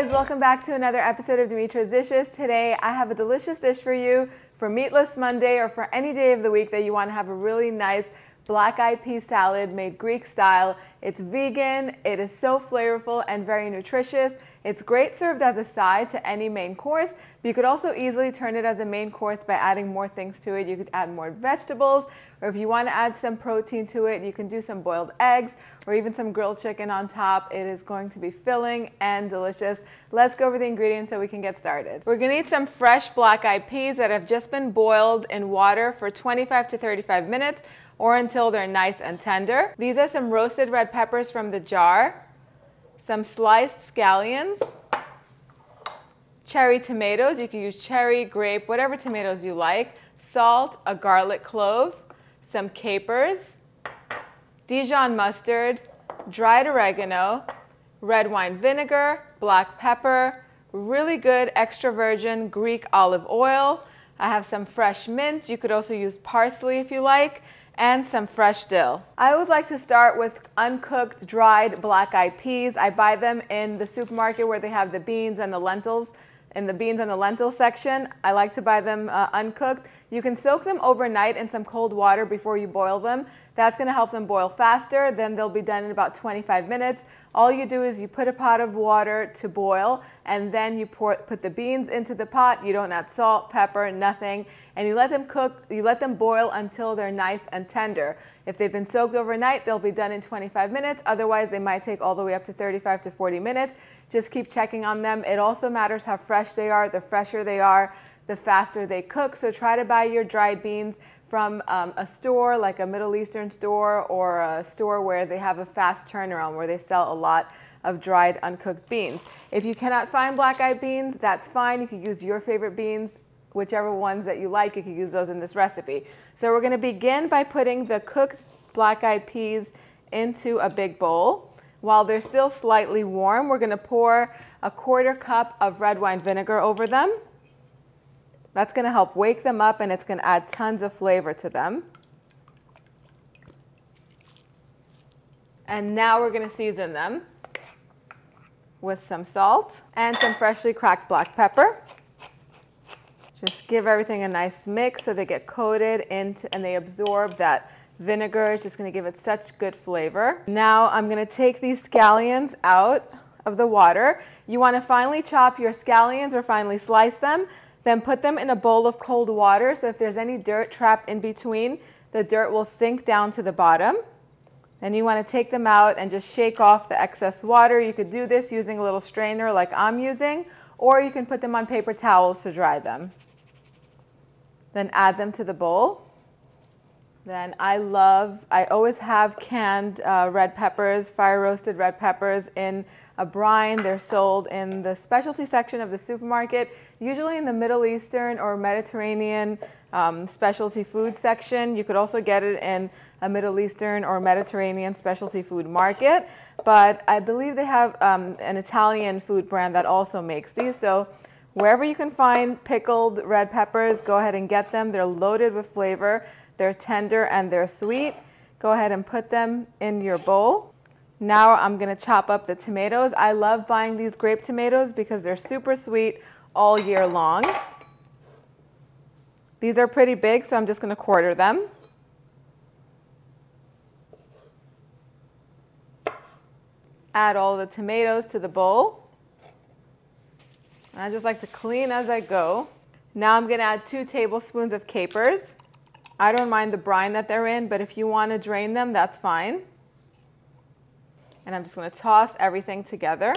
guys, welcome back to another episode of Dimitra's Dishes. Today I have a delicious dish for you for Meatless Monday or for any day of the week that you want to have a really nice black-eyed pea salad made Greek style. It's vegan, it is so flavorful and very nutritious. It's great served as a side to any main course, but you could also easily turn it as a main course by adding more things to it. You could add more vegetables, or if you want to add some protein to it, you can do some boiled eggs or even some grilled chicken on top. It is going to be filling and delicious. Let's go over the ingredients so we can get started. We're going to need some fresh black-eyed peas that have just been boiled in water for 25 to 35 minutes or until they're nice and tender. These are some roasted red peppers from the jar, some sliced scallions, cherry tomatoes. You can use cherry, grape, whatever tomatoes you like, salt, a garlic clove, some capers, Dijon mustard, dried oregano, red wine vinegar, black pepper, really good extra virgin Greek olive oil. I have some fresh mint. You could also use parsley if you like, and some fresh dill. I always like to start with uncooked, dried black-eyed peas. I buy them in the supermarket where they have the beans and the lentils. In the beans and the lentils section, I like to buy them uncooked. You can soak them overnight in some cold water before you boil them. That's going to help them boil faster. Then they'll be done in about 25 minutes. All you do is you put a pot of water to boil, and then you put the beans into the pot. You don't add salt, pepper, nothing, and you let them cook. You let them boil until they're nice and tender. If they've been soaked overnight, they'll be done in 25 minutes. Otherwise, they might take all the way up to 35 to 40 minutes. Just keep checking on them. It also matters how fresh they are. The fresher they are, the faster they cook. So try to buy your dried beans from a store like a Middle Eastern store or a store where they have a fast turnaround where they sell a lot of dried uncooked beans. If you cannot find black-eyed beans, that's fine. You can use your favorite beans, whichever ones that you like. You can use those in this recipe. So we're going to begin by putting the cooked black-eyed peas into a big bowl. While they're still slightly warm, we're going to pour a 1/4 cup of red wine vinegar over them. That's going to help wake them up, and it's going to add tons of flavor to them. And now we're going to season them with some salt and some freshly cracked black pepper. Just give everything a nice mix so they get coated into and they absorb that vinegar. It's just going to give it such good flavor. Now I'm going to take these scallions out of the water. You want to finely chop your scallions or finely slice them. Then put them in a bowl of cold water, so if there's any dirt trapped in between, the dirt will sink down to the bottom. Then you want to take them out and just shake off the excess water. You could do this using a little strainer like I'm using, or you can put them on paper towels to dry them. Then add them to the bowl. Then I always have canned red peppers, fire-roasted red peppers in a brine. They're sold in the specialty section of the supermarket, usually in the Middle Eastern or Mediterranean specialty food section. You could also get it in a Middle Eastern or Mediterranean specialty food market, but I believe they have an Italian food brand that also makes these. So wherever you can find pickled red peppers, go ahead and get them. They're loaded with flavor. They're tender and they're sweet. Go ahead and put them in your bowl. Now I'm going to chop up the tomatoes. I love buying these grape tomatoes because they're super sweet all year long. These are pretty big, so I'm just going to 1/4 them. Add all the tomatoes to the bowl. I just like to clean as I go. Now I'm going to add 2 tablespoons of capers. I don't mind the brine that they're in, but if you want to drain them, that's fine. And I'm just going to toss everything together.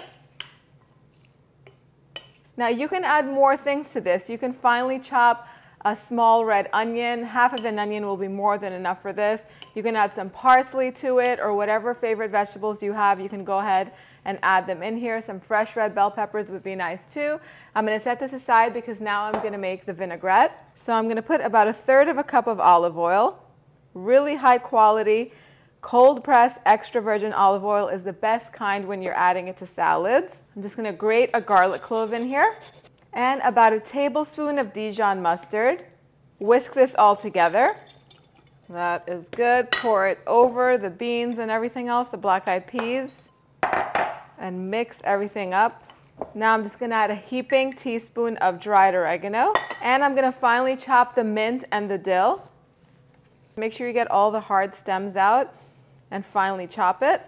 Now you can add more things to this. You can finely chop a small red onion. Half of an onion will be more than enough for this. You can add some parsley to it, or whatever favorite vegetables you have. You can go ahead and add them in here. Some fresh red bell peppers would be nice too. I'm going to set this aside because now I'm going to make the vinaigrette. So I'm going to put about 1/3 cup of olive oil. Really high quality, cold pressed extra virgin olive oil is the best kind when you're adding it to salads. I'm just going to grate a garlic clove in here and about 1 tablespoon of Dijon mustard. Whisk this all together. That is good. Pour it over the beans and everything else, the black-eyed peas, and mix everything up. Now I'm just gonna add a heaping teaspoon of dried oregano, and I'm gonna finally chop the mint and the dill. Make sure you get all the hard stems out and finally chop it.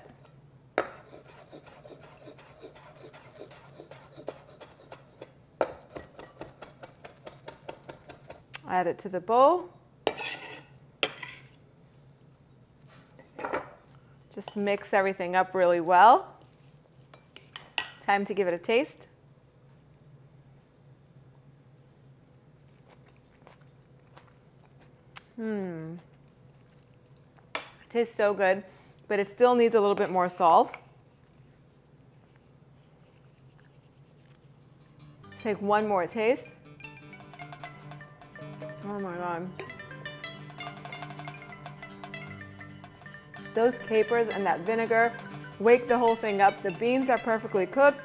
Add it to the bowl. Just mix everything up really well. Time to give it a taste. It tastes so good, but it still needs a little bit more salt. Take one more taste. Oh my God. Those capers and that vinegar wake the whole thing up. The beans are perfectly cooked,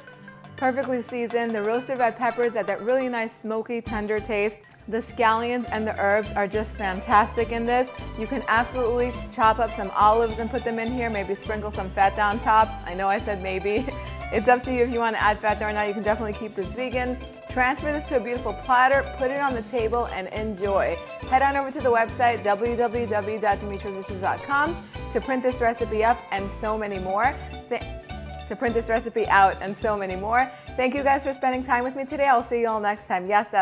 perfectly seasoned. The roasted red peppers add that really nice smoky, tender taste. The scallions and the herbs are just fantastic in this. You can absolutely chop up some olives and put them in here, maybe sprinkle some fat down top. I know I said maybe. It's up to you if you want to add fat there or not. You can definitely keep this vegan. Transfer this to a beautiful platter, put it on the table, and enjoy. Head on over to the website, www.dimitrasdishes.com, to print this recipe up and so many more. To print this recipe out and so many more. Thank you guys for spending time with me today. I'll see you all next time. Yes,